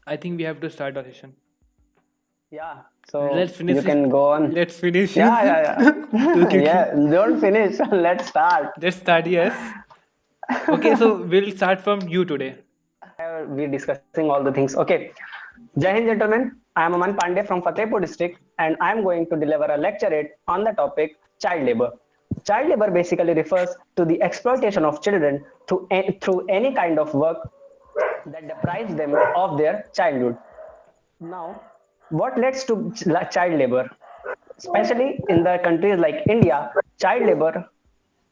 I think we have to start our session. Yeah, so Let's finish you this. can go on. Let's finish. Yeah. Okay, Yeah, don't finish. Let's start. let's start. Yes. Okay, so we'll start from you today. We're discussing all the things. Okay. Jai Hind, gentlemen. I am Aman Pandey from Fatehpur district, and I am going to deliver a lecturette on the topic child labor. Child labor basically refers to the exploitation of children through any kind of work that deprives them of their childhood. Now, what leads to child labor? Especially in the countries like India, child labor.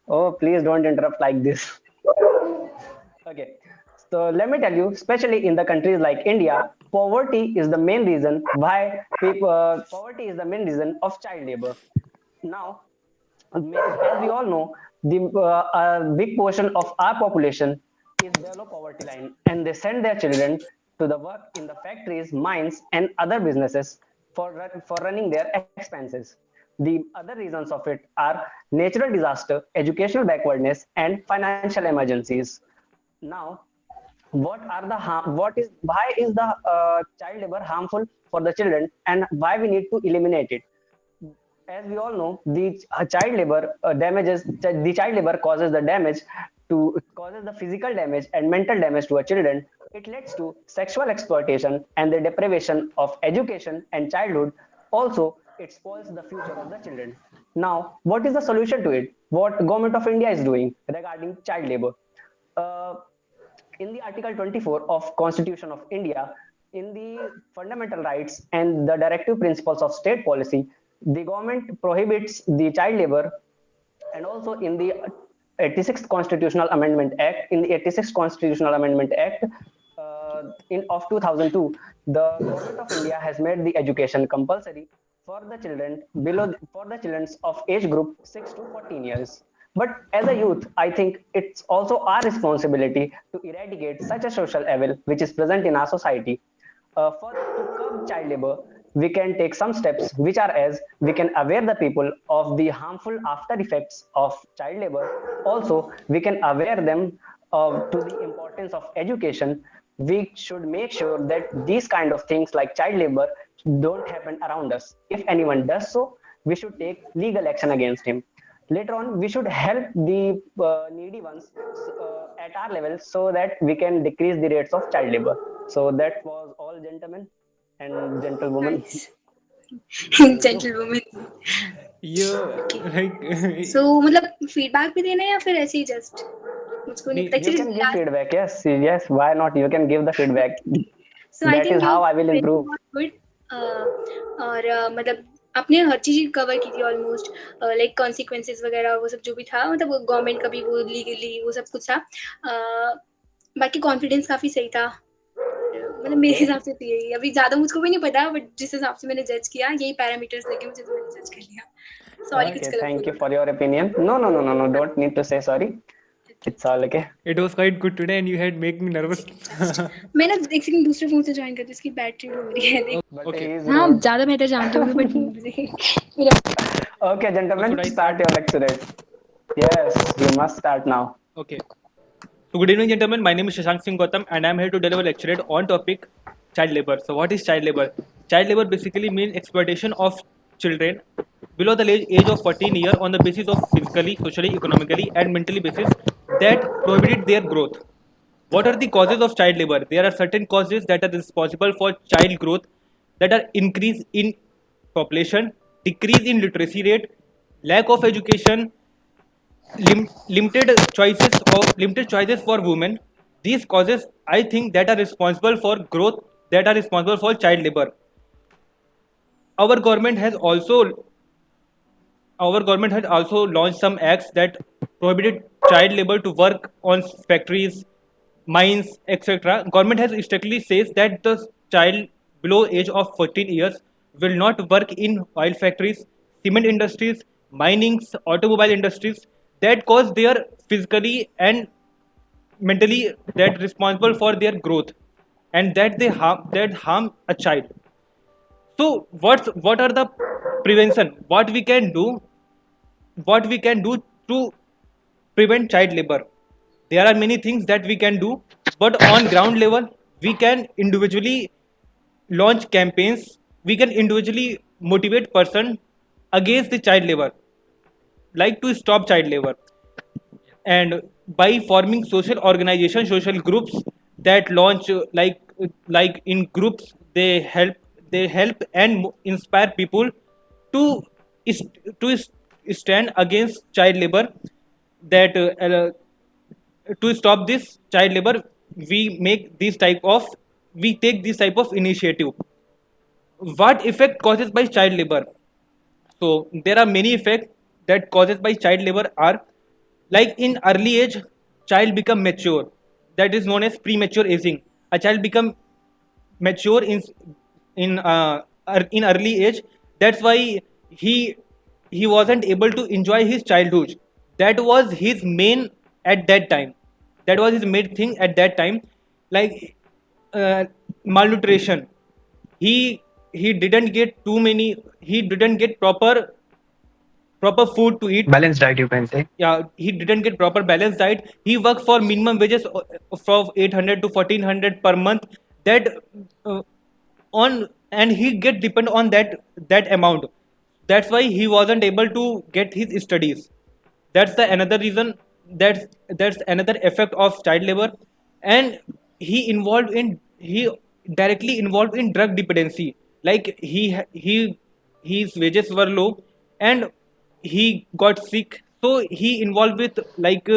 Oh, please don't interrupt like this. Okay, so let me tell you, especially in the countries like India, poverty is the main reason why poverty is the main reason of child labor. Now, as we all know, the a big portion of our population is below poverty line, and they send their children to the work in the factories, mines, and other businesses for running their expenses. The other reasons of it are natural disaster, educational backwardness, and financial emergencies. Now, what is why is the child labor harmful for the children, and why we need to eliminate it? As we all know, the child labor damages the child labor causes the damage to causes the physical damage and mental damage to a children. It leads to sexual exploitation and the deprivation of education and childhood. Also, it spoils the future of the children. Now, what is the solution to it? What government of India is doing regarding child labor? Uh, in the article 24 of constitution of India, in the fundamental rights and the directive principles of state policy, the government prohibits the child labor. And also in the 86th constitutional amendment act, in of 2002, the government of India has made the education compulsory for the children for the children of age group 6 to 14 years. But as a youth, I think it's also our responsibility to eradicate such a social evil which is present in our society. For to curb child labor, we can take some steps, which are as we can aware the people of the harmful after effects of child labor. Also, we can aware them to the importance of education. We should make sure that these kind of things like child labor don't happen around us. If anyone does so, we should take legal action against him. Later on, we should help the needy ones at our level so that we can decrease the rates of child labor. So that was all, gentlemen and gentlewomen. Nice. Thank you. Gentlewoman. You like So मतलब feedback भी देना है या फिर ऐसे ही just मुझको नहीं पता You actually can give last. feedback. Yes, yes. Why not? You can give the feedback. So I That think is you how I will very improve. good. और मतलब आपने हर चीज कवर की थी ऑलमोस्ट लाइक कॉन्सिक्वेंसेस वगैरह वो सब जो भी था मतलब गवर्नमेंट का भी वो लीगली वो सब कुछ था बाकी कॉन्फिडेंस काफी सही था मतलब मेरे Okay. हिसाब से तो यही अभी ज्यादा मुझको भी नहीं पता बट जिस हिसाब से मैंने जज किया यही पैरामीटर्स लेके मुझे तो मैंने जज कर लिया सॉरी कुछ Okay. गलत Thank you बोला for your opinion. No, no, no, no, no. Don't need to say sorry. It's all okay. it was quite good today, and you had make me nervous. मैं ना एक second दूसरे phone से join करती हूँ इसकी battery low हो रही है देख But Okay. he is हाँ rude. ज्यादा बेहतर जानते होगे but Okay, gentlemen, Should I start your lecturette. Yes, you must start now. Okay. So good evening, gentlemen. My name is Shashank Singh Gautam, and I am here to deliver a lecture on topic child labor. So what is child labor? Child labor basically means exploitation of children below the age of 14 years on the basis of physically, socially, economically, and mentally basis that prohibited their growth. What are the causes of child labor? There are certain causes that are responsible for child growth, that are increase in population, decrease in literacy rate, lack of education, limited choices for women. These causes, I think, that are responsible for growth, that are responsible for child labor. Our government has also our government has also launched some acts that prohibited child labor to work on factories, mines, etc. Government has strictly says that the child below age of 14 years will not work in oil factories, cement industries, minings, automobile industries that cause their physically and mentally that responsible for their growth, and that harm a child. So what are the prevention? What we can do to prevent child labor? There are many things that we can do, but on ground level we can individually launch campaigns, we can individually motivate person against the child labor, like to stop child labor. And by forming social organizations, social groups that launch like in groups, they help and inspire people to stand against child labor, that to stop this child labor, we take this type of initiative. What effect causes by child labor? So there are many effects that causes by child labor are, like in early age, child become mature. That is known as premature aging. A child become mature in early age. That's why he he wasn't able to enjoy his childhood. That was his main at that time. That was his main thing at that time, like malnutrition. He didn't get too many. He didn't get proper food to eat. Balanced diet, you can say. Yeah, he didn't get proper balanced diet. He worked for minimum wages from 800 to 1400 per month. That uh, on and he get depend on that amount. That's why he wasn't able to get his studies. That's the another reason. That's another effect of child labor. And he directly involved in drug dependency. Like his wages were low, and he got sick, so he involved with like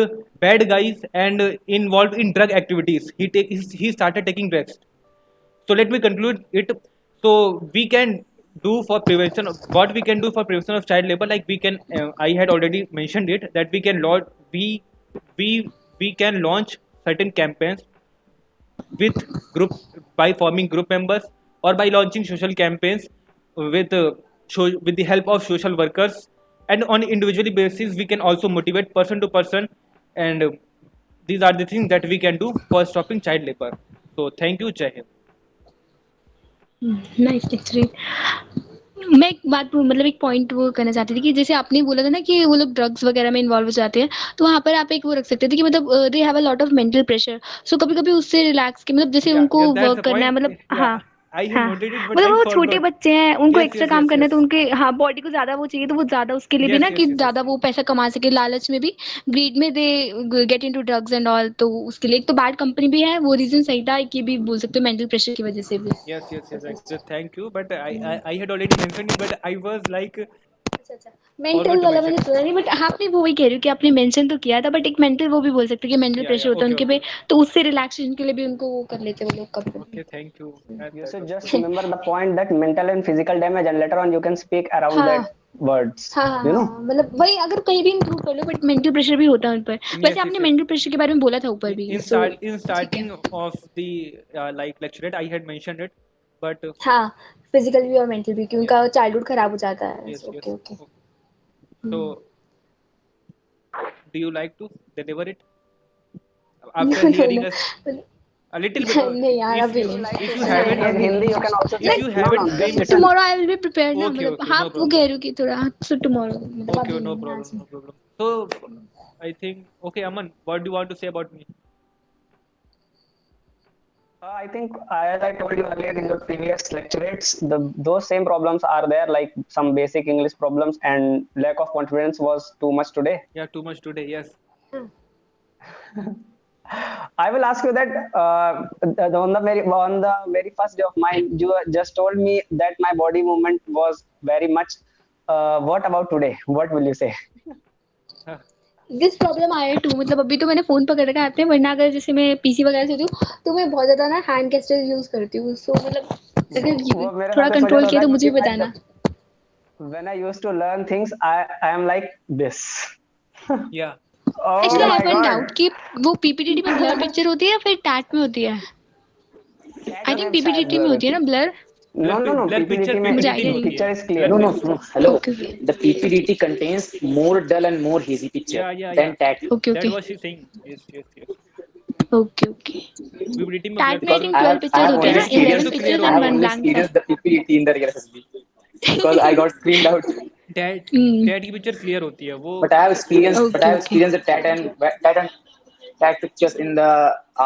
bad guys, and involved in drug activities. He started taking drugs. So let me conclude it. So we can do for prevention of what we can do for prevention of child labor, like we can I had already mentioned it, that we we can launch certain campaigns with group, by forming group members, or by launching social campaigns with with the help of social workers. And on individual basis we can also motivate person to person. And these are the things that we can do for stopping child labor. So thank you. Jai Hind. Nice lecturing. मैं एक बात मतलब एक point वो करना चाहती थी कि जैसे आपने बोला था ना कि वो लोग ड्रग्स वगैरह में इन्वॉल्व हो जाते हैं, तो वहाँ पर आप एक वो रख सकते थे कि मतलब they have a lot of mental pressure, so कभी-कभी उससे रिलैक्स के मतलब जैसे Yeah, उनको yeah, that's वर्क the करना है point. मतलब Yeah, हाँ, I had हाँ, noted it, but मतलब I वो छोटे forgot. बच्चे हैं, उनको Yes, एक्स्ट्रा yes, काम yes, करना है तो yes. उनके हाँ, बॉडी को ज़्यादा वो चाहिए तो वो ज़्यादा उसके लिए भी Yes, ना कि yes, yes, yes. ज़्यादा वो पैसा कमा सके लालच में भी, ग्रीड में they get into drugs and all, तो उसके लिए एक तो बैड कंपनी भी है, वो रीज़न सही था, एक ये भी बोल सकते हो मेंटल प्रेशर की वजह से भी। Yes, yes, yes. अच्छा, Thank you. But hmm. I had already mentioned it, but I was like अच्छा। मेंटल forgot to वाला मैंने mention. सुना नहीं, बट आपने वो वही कह रही हूँ कि आपने मेंशन तो किया था, बट एक मेंटल वो भी बोल सकते हैं कि मेंटल Yeah, yeah. प्रेशर होता है Okay, उनके पे, okay. तो उससे रिलैक्सेशन के लिए भी उनको वो कर लेते हैं वो लोग कभी-कभी। Okay, thanक you. Hmm. That You that should was just good. remember the point that mental and physical damage, and later on you can speak around हाँ। that words. हाँ, हाँ, You हाँ, know. हाँ, मतलब वही अगर कहीं भी इंक्लूड कर लो बट मेंटल प्रेशर भी होता है उन पर। वैसे Yes, yes, आपने yes. मेंटल प्रेशर के बारे में बोला था ऊपर भी, सो In ठीक है। starting of the like lecturette, I had mentioned it, but हाँ, फिजिकल भी और मेंटल भी कि yes, उनका चाइल्डहुड खराब हो जाता है। yes, yes. Okay, okay. Okay. हुँ। So, do you like to deliver it no, after no, hearing no us मतलब a little bit? नहीं यार If अभी you If you like नहीं। if to you say हाँ, it haven't in अभी Hindi, नहीं। you can also if say like you no, haven't no. Just framed it, listen. Tomorrow I will be prepared ना, okay, मतलब okay, हाँ, no वो कह problem. रही हूँ कि थोड़ा सो टुमारो मतलब Okay, अभी no नहीं problem, आज नहीं। no problem. So, I think, okay, Aman, what do you want to say about me? I think, as I told you earlier in the previous lectures, those same problems are there, like some basic English problems, and lack of confidence was too much today. Yeah, too much today. Yes. हाँ। I will ask you that on the very first day of mine, you just told me that my body movement was very much. What about today? What will you say? Huh. This problem I too मतलब अभी तो मैंने phone पकड़ रखा है हाथ में, वरना अगर जैसे मैं पीसी वगैरह से होती हूँ, तो मैं बहुत ज़्यादा ना हैंड गेस्चर यूज़ करती हूँ। सो मतलब वो अगर मेरे थोड़ा साथ इस वजह कंट्रोल से होता किया है तो मुझे क्योंकि भी मैं बताना। जब when I used to learn things, I am like this. Yeah. Oh actually I my have one god. Doubt कि वो पीपीटीटी में ब्लर पिक्चर होती है या फिर टैट में होती है? Chat आई में थिंक शायद पीपीटीटी में blur होती है होती ना है। Blur? No, no, no. Blur picture PPT में मुझे PPTT आइडिया में नहीं होती है। है. picture is clear. Blur No, no, picture. no. Hello. Okay, okay. The PPDT contains more dull and more hazy picture Yeah, yeah, yeah. than TAT okay, That okay. was she saying. Yes, yes, yes. Okay, okay. PPT में blur TET में आई picture because think होती I है. 12 have I pictures have होती है only ना, That clear 11 तो experienced clear pictures I होती and have है. 1 only ब्लैंक सा। experienced the PPDT in the real SSB because I got screened out. That hmm. that की picture clear होती है. वो But okay, I have okay. experienced the TAT pictures in the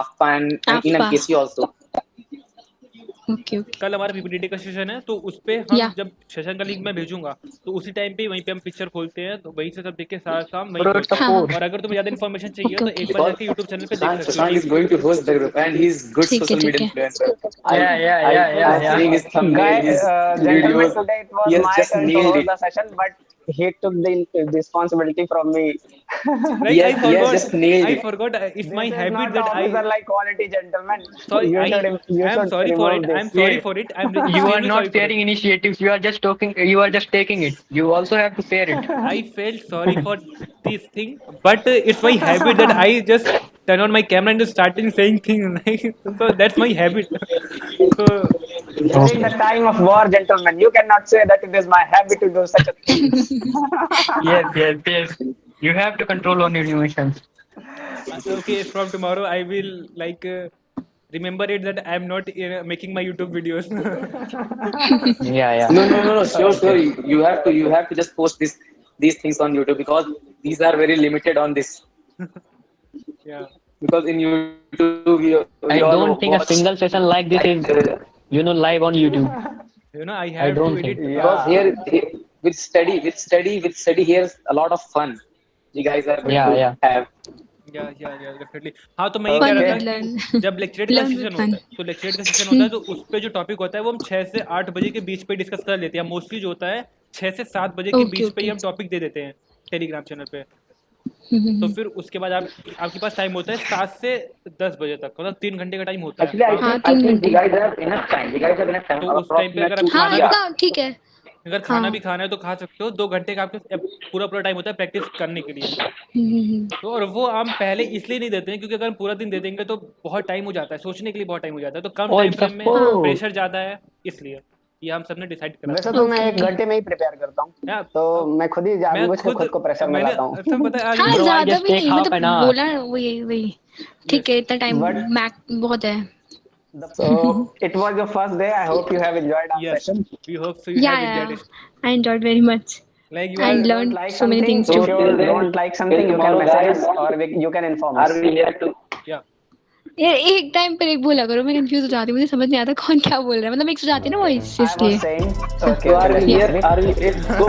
AFPA and in AFPA। MKC also. Okay okay कल हमारा PPT का session है, तो उस पे हम Yeah. जब सेशन का लिंक मैं भेजूंगा तो उसी टाइम पे वहीं पे हम पिक्चर खोलते हैं, तो वहीं से सब देख के सारा काम वहीं Bro, पे it's a होता है। हाँ, और अगर तुम्हें ज्यादा इन्फॉर्मेशन चाहिए ओके तो ओके एक बार because जाके यूट्यूब चैनल पे देख Shashank, सकते हो Shashank is कि going to host the group and he's good ठीक है social ठीक media है influencer. Yeah, yeah, I yeah, yeah, was yeah. seeing his thumbnail, Guy, his gentlemen, videos. today it was He has my just turn to nailed host it. the session, but he took the responsibility from me. like He has just nailed I it. forgot it's This my is habit not the that officer like quality, gentlemen. sorry You I am should sorry for remove it, this. I'm sorry for it, I'm You are extremely not sorry for it. sharing initiatives. You are just talking. You are just taking it. You also have to share it. I felt sorry for this thing, but it's my habit that I just turn on my camera and just starting saying things. Like, so that's my habit. So During the time of war, gentlemen, you cannot say that it is my habit to do such a things. Yes, yes, yes. You have to control on your emotions. okay, from tomorrow I will like remember it that I'm not making my YouTube videos. Yeah, yeah. No. Sure, sure. Okay. You have to just post these things on YouTube because these are very limited on this. Yeah, Because in YouTube we all I don't watch think a single like session like this is, live on YouTube. you know I I have to don't edit. think. because Yeah. with study here's a lot of fun you guys are going Yeah, to yeah. have. या definitely. हाँ, तो मैं ये कह fun रहा Okay. था with कि learn. जब लेक्चरेट का Learn with सेशन fun. होता है, तो लेक्चरेट का सेशन होता है तो उस पे जो टॉपिक होता है वो हम 6 से 8 बजे के बीच पे डिस्कस कर लेते हैं। मोस्टली जो होता है 6 से 7 बजे के ओके बीच पे ही ओके हम टॉपिक दे देते हैं टेलीग्राम चैनल पे। तो फिर उसके बाद आपके पास टाइम होता है 7 से 10 बजे तक, मतलब 3 घंटे का टाइम होता है। Actually, I हाँ think I 3 think you घंटे। guys have enough time. You guys have enough time. तो उस टाइम पे Approximate अगर आप two. हाँ खाना भी Yeah. उतना ठीक है। अगर खाना हाँ। भी खाना है तो खा सकते हो। 2 घंटे का आपके पूरा टाइम होता है प्रैक्टिस करने के लिए। तो और वो हम पहले इसलिए नहीं देते हैं क्योंकि अगर हम पूरा दिन दे देंगे तो बहुत टाइम हो जाता है, सोचने के लिए बहुत टाइम हो जाता है। तो कम Oh, time it's a frame में हाँ। प्रेशर ज़्यादा है, इसलिए ये हम सबने डिसाइड करा वैसे था। तो मैं ओके 1 ओके। घंटे में ही प्रिपेयर करता हूँ, या तो मैं खुद ही मैं जानबूझ के खुद को प्रेशर में मैंने लाता हूँ. अच्छा पता है आज हाँ Bro, I ज्यादा just भी take नहीं, half मतलब an hour. बोला वही वही ठीक है, इतना टाइम But मैक बहुत है। so it was your first day. I hope you have enjoyed our yes, session. We hope so you yeah have yeah enjoyed it. I enjoyed very much like you If and are you don't learned like so many something, things if too. you Till then, don't like till something, you can tomorrow, message guys, us or you can inform are us. we here to? या यार एक time पर एक बोला करो, मैं confuse हो जाती हूँ, मुझे समझ नहीं आता कौन क्या बोल रहा है, मतलब मिक्स हो जाती है ना वॉइस, I was इसलिए। saying, So okay, are let we me here? speak. Are we? Go.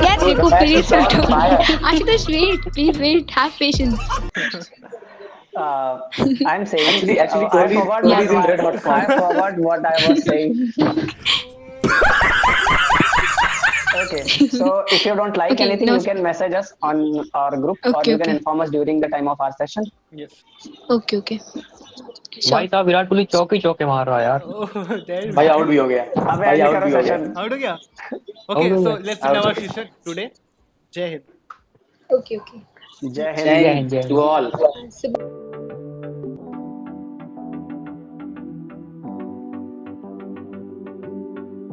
यार Go. देखो The match please is on हटो। fire. Ashutosh wait, please wait, have patience. I'm saying, Actually, I Kohli forgot Yeah. is in red hot I form. forgot what I was saying. Okay, so if you don't like Okay, anything, no. you can message us on our group, or Okay, you can okay. inform us during the time of our session. Yes. Okay okay भाई साहब विराट कोहली चौके चौके मार रहा है यार। Oh that भाई out भी हो गया. अबे भाई end आउट करो भी हो गया. session. आउट हो गया। Out ओके हो सो गया। Let's Out. In our session today. Jai Hind. Okay okay. Jai Jai Hind. Hind, Jai Hind. to all. सुबह